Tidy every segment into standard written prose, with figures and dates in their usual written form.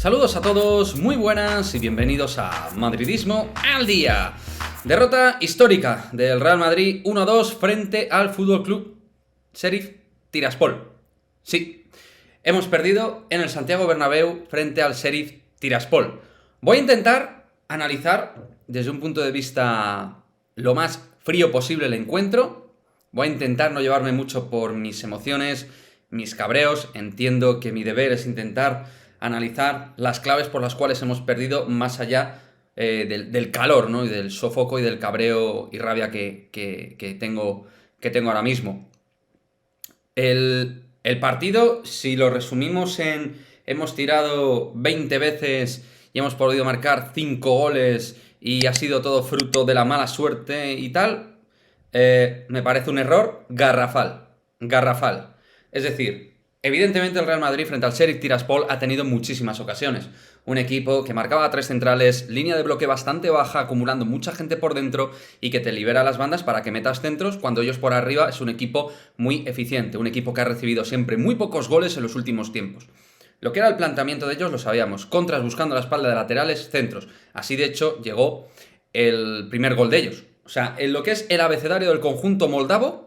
Saludos a todos, muy buenas y bienvenidos a Madridismo al Día. Derrota histórica del Real Madrid 1-2 frente al Fútbol Club Sheriff Tiraspol. Sí, hemos perdido en el Santiago Bernabéu frente al Sheriff Tiraspol. Voy a intentar analizar desde un punto de vista lo más frío posible el encuentro. Voy a intentar no llevarme mucho por mis emociones, mis cabreos. Entiendo que mi deber es intentar analizar las claves por las cuales hemos perdido más allá del calor, ¿no? Y del sofoco y del cabreo y rabia que tengo ahora mismo. El partido, si lo resumimos en hemos tirado 20 veces y hemos podido marcar 5 goles y ha sido todo fruto de la mala suerte y tal, me parece un error garrafal. Garrafal. Es decir, evidentemente el Real Madrid frente al Sheriff Tiraspol ha tenido muchísimas ocasiones. Un equipo que marcaba a 3 centrales, línea de bloque bastante baja, acumulando mucha gente por dentro y que te libera las bandas para que metas centros cuando ellos por arriba. Es un equipo muy eficiente, un equipo que ha recibido siempre muy pocos goles en los últimos tiempos. Lo que era el planteamiento de ellos lo sabíamos, contras buscando la espalda de laterales, centros. Así de hecho llegó el primer gol de ellos. O sea, en lo que es el abecedario del conjunto moldavo,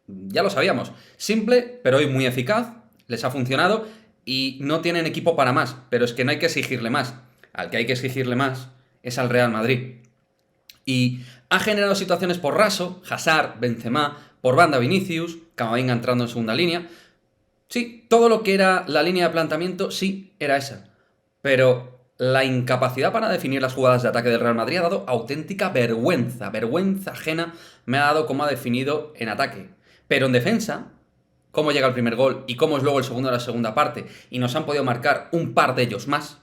ya lo sabíamos. Simple, pero hoy muy eficaz, les ha funcionado y no tienen equipo para más. Pero es que no hay que exigirle más. Al que hay que exigirle más es al Real Madrid. Y ha generado situaciones por Raso, Hazard, Benzema, por banda Vinicius, Camavinga entrando en segunda línea. Sí, todo lo que era la línea de planteamiento, sí, era esa. Pero la incapacidad para definir las jugadas de ataque del Real Madrid ha dado auténtica vergüenza. Vergüenza ajena me ha dado cómo ha definido en ataque. Pero en defensa, cómo llega el primer gol y cómo es luego el segundo de la segunda parte, y nos han podido marcar un par de ellos más,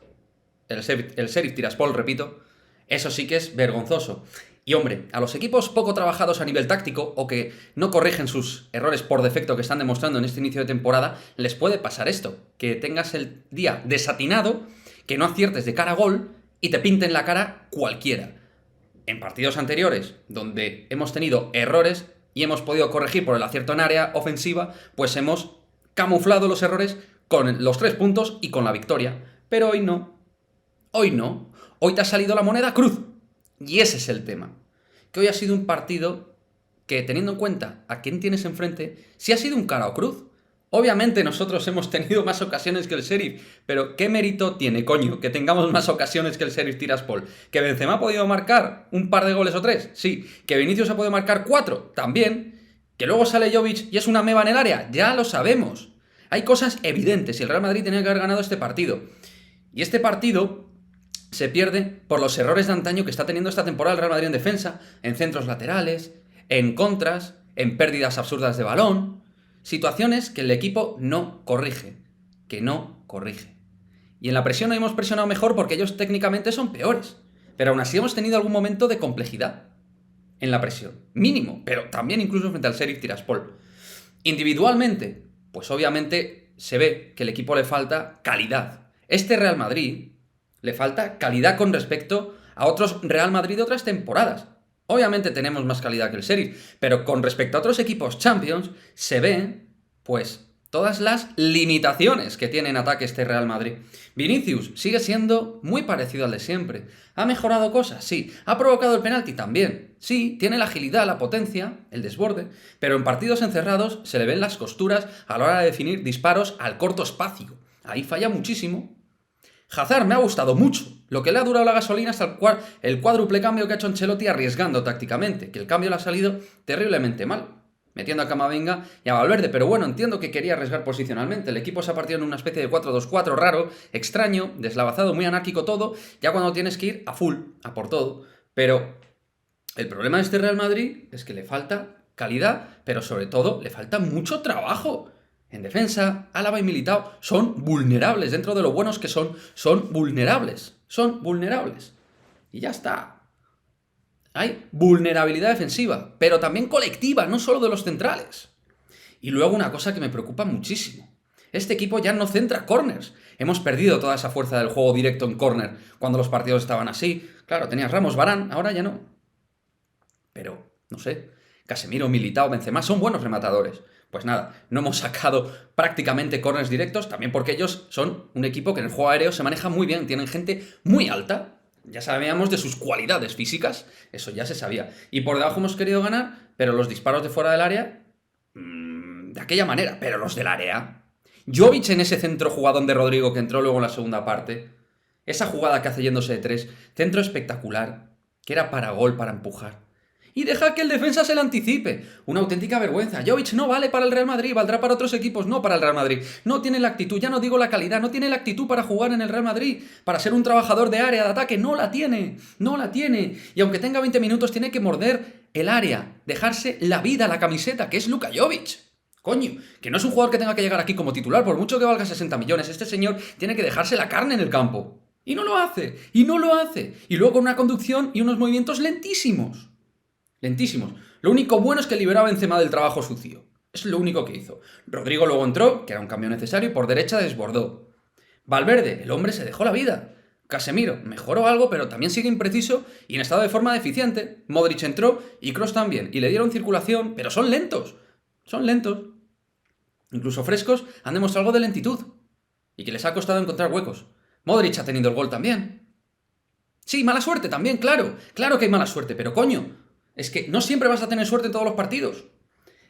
el Sheriff Tiraspol, repito, eso sí que es vergonzoso. Y hombre, a los equipos poco trabajados a nivel táctico o que no corrigen sus errores por defecto que están demostrando en este inicio de temporada, les puede pasar esto, que tengas el día desatinado, que no aciertes de cara a gol y te pinten la cara cualquiera. En partidos anteriores, donde hemos tenido errores y hemos podido corregir por el acierto en área ofensiva, pues hemos camuflado los errores con los 3 puntos y con la victoria. Pero hoy no. Hoy no. Hoy te ha salido la moneda cruz. Y ese es el tema. Que hoy ha sido un partido que, teniendo en cuenta a quién tienes enfrente, sí ha sido un cara o cruz. Obviamente nosotros hemos tenido más ocasiones que el Sheriff, pero ¿qué mérito tiene, coño, que tengamos más ocasiones que el Sheriff Tiraspol? ¿Que Benzema ha podido marcar un par de goles o 3? Sí. ¿Que Vinicius ha podido marcar 4? También. ¿Que luego sale Jovic y es una meba en el área? Ya lo sabemos. Hay cosas evidentes y el Real Madrid tenía que haber ganado este partido. Y este partido se pierde por los errores de antaño que está teniendo esta temporada el Real Madrid en defensa, en centros laterales, en contras, en pérdidas absurdas de balón. Situaciones que el equipo no corrige. Que no corrige. Y en la presión no hemos presionado mejor porque ellos técnicamente son peores. Pero aún así hemos tenido algún momento de complejidad en la presión. Mínimo, pero también incluso frente al Sheriff Tiraspol. Individualmente, pues obviamente se ve que al equipo le falta calidad. Este Real Madrid le falta calidad con respecto a otros Real Madrid de otras temporadas. Obviamente tenemos más calidad que el Sheriff, pero con respecto a otros equipos Champions se ven, pues, todas las limitaciones que tiene en ataque este Real Madrid. Vinicius sigue siendo muy parecido al de siempre. ¿Ha mejorado cosas? Sí. ¿Ha provocado el penalti? También. Sí, tiene la agilidad, la potencia, el desborde, pero en partidos encerrados se le ven las costuras a la hora de definir disparos al corto espacio. Ahí falla muchísimo. Hazard me ha gustado mucho. Lo que le ha durado la gasolina es el cuádruple cambio que ha hecho Ancelotti arriesgando tácticamente, que el cambio le ha salido terriblemente mal, metiendo a Camavinga y a Valverde. Pero bueno, entiendo que quería arriesgar posicionalmente. El equipo se ha partido en una especie de 4-2-4 raro, extraño, deslavazado, muy anárquico todo, ya cuando tienes que ir a full, a por todo. Pero el problema de este Real Madrid es que le falta calidad, pero sobre todo le falta mucho trabajo. En defensa, Álava y Militao son vulnerables. Dentro de lo buenos que son vulnerables. Son vulnerables. Y ya está. Hay vulnerabilidad defensiva, pero también colectiva, no solo de los centrales. Y luego una cosa que me preocupa muchísimo. Este equipo ya no centra corners. Hemos perdido toda esa fuerza del juego directo en córner cuando los partidos estaban así. Claro, tenías Ramos, Varane, ahora ya no. Pero, no sé, Casemiro, Militao, Benzema son buenos rematadores. Pues nada, no hemos sacado prácticamente corners directos, también porque ellos son un equipo que en el juego aéreo se maneja muy bien, tienen gente muy alta. Ya sabíamos de sus cualidades físicas, eso ya se sabía. Y por debajo hemos querido ganar, pero los disparos de fuera del área, de aquella manera, pero los del área. Jovic en ese centro jugadón de Rodrigo que entró luego en la segunda parte, esa jugada que hace yéndose de 3, centro espectacular, que era para gol, para empujar. Y deja que el defensa se le anticipe. Una auténtica vergüenza. Jovic no vale para el Real Madrid, valdrá para otros equipos, no para el Real Madrid. No tiene la actitud, ya no digo la calidad, no tiene la actitud para jugar en el Real Madrid, para ser un trabajador de área, de ataque, no la tiene, no la tiene. Y aunque tenga 20 minutos, tiene que morder el área, dejarse la vida, la camiseta, que es Luka Jovic. Coño, que no es un jugador que tenga que llegar aquí como titular, por mucho que valga 60 millones. Este señor tiene que dejarse la carne en el campo. Y no lo hace, y no lo hace. Y luego con una conducción y unos movimientos lentísimos. Lentísimos. Lo único bueno es que liberaba a Benzema del trabajo sucio. Es lo único que hizo. Rodrigo luego entró, que era un cambio necesario, y por derecha desbordó. Valverde, el hombre se dejó la vida. Casemiro mejoró algo, pero también sigue impreciso y en estado de forma deficiente. Modric entró y Kroos también. Y le dieron circulación, pero son lentos. Son lentos. Incluso frescos han demostrado algo de lentitud. Y que les ha costado encontrar huecos. Modric ha tenido el gol también. Sí, mala suerte también, claro. Claro que hay mala suerte, pero coño, es que no siempre vas a tener suerte en todos los partidos.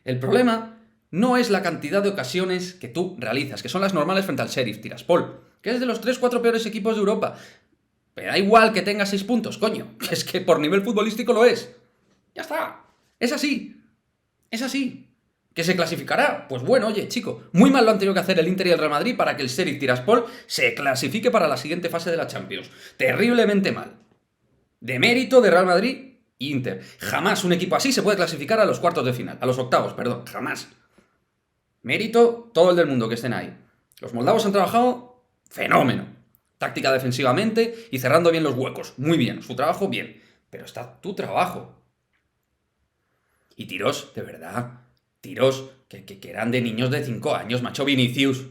El problema no es la cantidad de ocasiones que tú realizas, que son las normales frente al Sheriff Tiraspol, que es de los 3-4 peores equipos de Europa. Pero da igual que tenga 6 puntos, coño. Es que por nivel futbolístico lo es. Ya está. Es así. Es así. ¿Que se clasificará? Pues bueno, oye, chico, muy mal lo han tenido que hacer el Inter y el Real Madrid para que el Sheriff Tiraspol se clasifique para la siguiente fase de la Champions. Terriblemente mal. De mérito de Real Madrid e Inter. Jamás un equipo así se puede clasificar a los cuartos de final, a los octavos, perdón, jamás. Mérito todo el del mundo que estén ahí. Los moldavos han trabajado fenómeno. Táctica defensivamente y cerrando bien los huecos. Muy bien, su trabajo bien. Pero está tu trabajo. Y tiros, de verdad, tiros que eran de niños de 5 años, macho. Vinicius.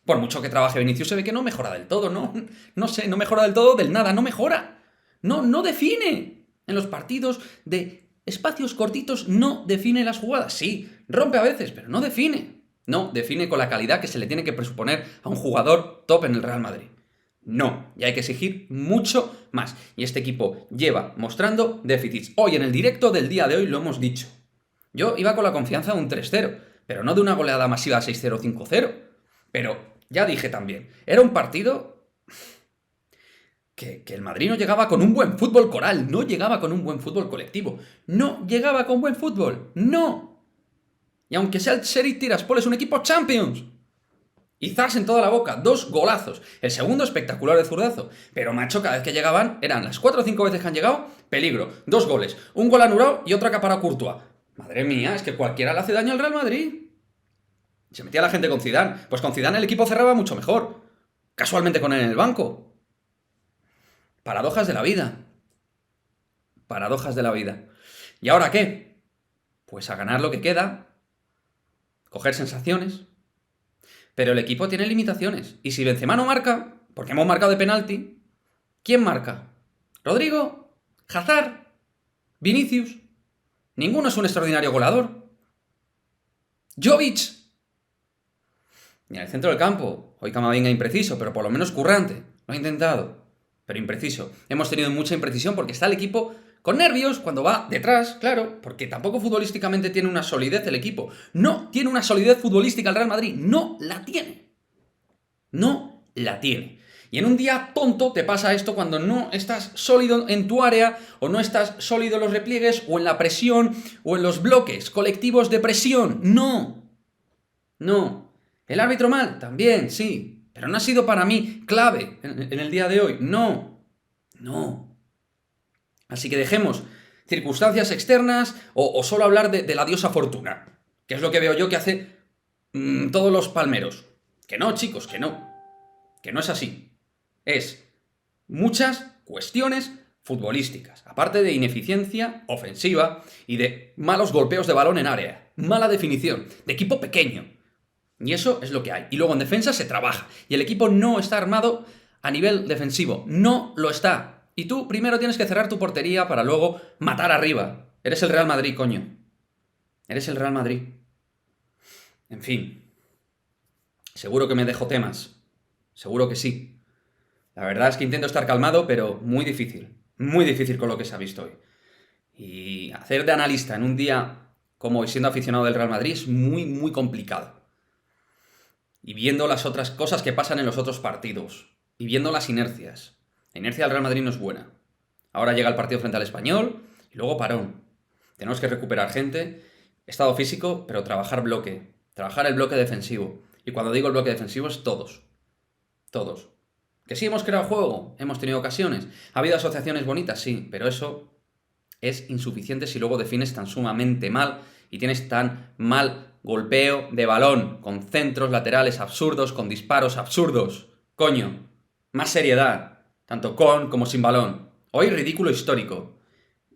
Por mucho que trabaje Vinicius, se ve que no mejora del todo, ¿no? No sé, no mejora del todo, del nada, no mejora. No define. En los partidos de espacios cortitos no define las jugadas. Sí, rompe a veces, pero no define. No define con la calidad que se le tiene que presuponer a un jugador top en el Real Madrid. No, y hay que exigir mucho más. Y este equipo lleva mostrando déficits. Hoy en el directo del día de hoy lo hemos dicho. Yo iba con la confianza de un 3-0, pero no de una goleada masiva 6-0, 5-0. Pero ya dije también, era un partido que el Madrid no llegaba con un buen fútbol coral, no llegaba con un buen fútbol colectivo, no llegaba con buen fútbol, no. Y aunque sea el Sheriff Tiraspol, es un equipo Champions. Y zas en toda la boca, 2 golazos. El segundo espectacular de zurdazo. Pero macho, cada vez que llegaban, eran las 4 o 5 veces que han llegado, peligro. 2 goles, un gol anulado y otro acaparado Courtois. Madre mía, es que cualquiera le hace daño al Real Madrid. Se metía la gente con Zidane. Pues con Zidane el equipo cerraba mucho mejor. Casualmente con él en el banco. Paradojas de la vida. Paradojas de la vida. ¿Y ahora qué? Pues a ganar lo que queda, coger sensaciones. Pero el equipo tiene limitaciones. Y si Benzema no marca, porque hemos marcado de penalti, ¿quién marca? ¿Rodrigo? ¿Hazard? ¿Vinicius? Ninguno es un extraordinario goleador. ¿Jovic? Y en el centro del campo, hoy Camavinga impreciso, pero por lo menos currante. Lo ha intentado, pero impreciso. Hemos tenido mucha imprecisión porque está el equipo con nervios cuando va detrás, claro, porque tampoco futbolísticamente tiene una solidez el equipo. No tiene una solidez futbolística el Real Madrid. No la tiene. No la tiene. Y en un día tonto te pasa esto cuando no estás sólido en tu área o no estás sólido en los repliegues o en la presión o en los bloques colectivos de presión. No. No. ¿El árbitro mal? También, sí. Pero no ha sido para mí clave en el día de hoy. No. No. Así que dejemos circunstancias externas o solo hablar de la diosa fortuna. Que es lo que veo yo que hace todos los palmeros. Que no, chicos, que no. Que no es así. Es muchas cuestiones futbolísticas, aparte de ineficiencia ofensiva y de malos golpeos de balón en área, mala definición, de equipo pequeño. Y eso es lo que hay. Y luego en defensa se trabaja. Y el equipo no está armado a nivel defensivo. No lo está. Y tú primero tienes que cerrar tu portería para luego matar arriba. Eres el Real Madrid, coño. Eres el Real Madrid. En fin, seguro que me dejo temas. Seguro que sí. La verdad es que intento estar calmado, pero muy difícil. Muy difícil con lo que se ha visto hoy. Y hacer de analista en un día como hoy siendo aficionado del Real Madrid es muy, muy complicado. Y viendo las otras cosas que pasan en los otros partidos. Y viendo las inercias. La inercia del Real Madrid no es buena. Ahora llega el partido frente al Español y luego parón. Tenemos que recuperar gente, estado físico, pero trabajar bloque. Trabajar el bloque defensivo. Y cuando digo el bloque defensivo es todos. Todos. ¿Que sí hemos creado juego? ¿Hemos tenido ocasiones? ¿Ha habido asociaciones bonitas? Sí, pero eso es insuficiente si luego defines tan sumamente mal y tienes tan mal golpeo de balón, con centros laterales absurdos, con disparos absurdos. Coño, más seriedad, tanto con como sin balón. Hoy ridículo histórico.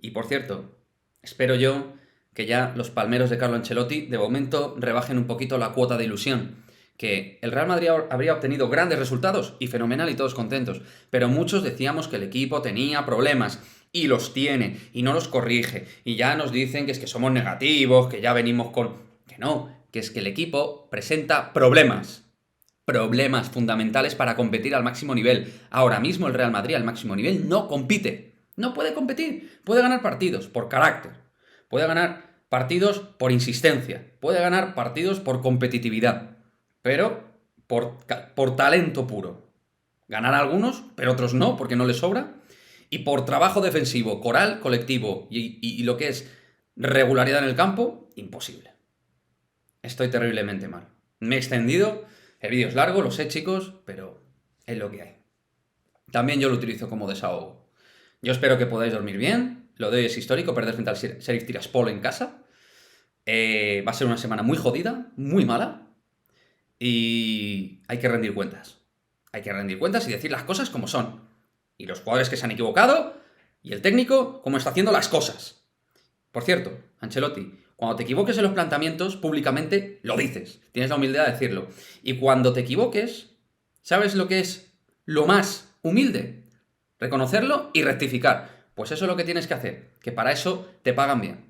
Y por cierto, espero yo que ya los palmeros de Carlo Ancelotti de momento rebajen un poquito la cuota de ilusión. Que el Real Madrid habría obtenido grandes resultados y fenomenal y todos contentos. Pero muchos decíamos que el equipo tenía problemas. Y los tiene, y no los corrige. Y ya nos dicen que es que somos negativos, que ya venimos con... Que no, que es que el equipo presenta problemas. Problemas fundamentales para competir al máximo nivel. Ahora mismo el Real Madrid al máximo nivel no compite. No puede competir. Puede ganar partidos por carácter. Puede ganar partidos por insistencia. Puede ganar partidos por competitividad. Pero por talento puro. Ganar algunos, pero otros no, porque no les sobra. Y por trabajo defensivo, coral, colectivo y lo que es regularidad en el campo, imposible. Estoy terriblemente mal. Me he extendido, el vídeo es largo, lo sé chicos, pero es lo que hay. También yo lo utilizo como desahogo. Yo espero que podáis dormir bien. Lo de hoy es histórico, perder frente al Sheriff Tiraspol en casa. Va a ser una semana muy jodida, muy mala. Y hay que rendir cuentas. Hay que rendir cuentas y decir las cosas como son. Y los jugadores que se han equivocado, y el técnico cómo está haciendo las cosas. Por cierto, Ancelotti, cuando te equivoques en los planteamientos, públicamente lo dices. Tienes la humildad de decirlo. Y cuando te equivoques, ¿sabes lo que es lo más humilde? Reconocerlo y rectificar. Pues eso es lo que tienes que hacer, que para eso te pagan bien.